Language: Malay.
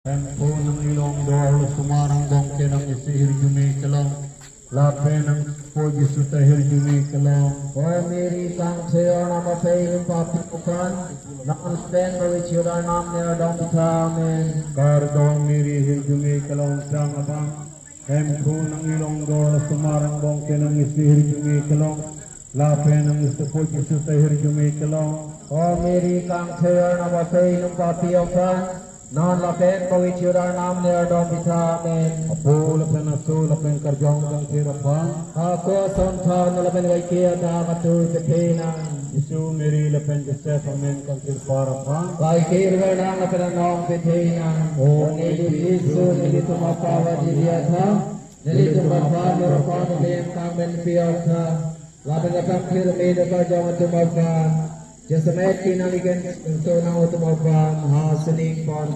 Tempo ng ilong doon sumarang bongke ng isihir jumikalong lape ng puji sutahir jumikalong O मेरी कांक्षेय नाम पे पापी पुकान नाम स्टैंड which you are नाम ने डोम था आमेन kar doon miri hir jumikalong sang abang tempo ng ilong doon sumarang bongke ng isihir jumikalong lape ng puji sutahir jumikalong O मेरी कांक्षेय नाम पे पापी पुकान non lapen which you are नाम ने डोम था आमेन apo lapen aso lapen karjong ng kirapang ako sonta nalapen kay kia da katu betena isu miri lapen joseph amen kang kirparapang kay kirwa na lapen nong betena o nili isu nili tumapawa diya tha nili tumapawa meron nilin kang ben piyaw tha lapen lapen kirmida ka jong tumapawa Just a minute, pinaligan ito ng utumapan, hasiling pon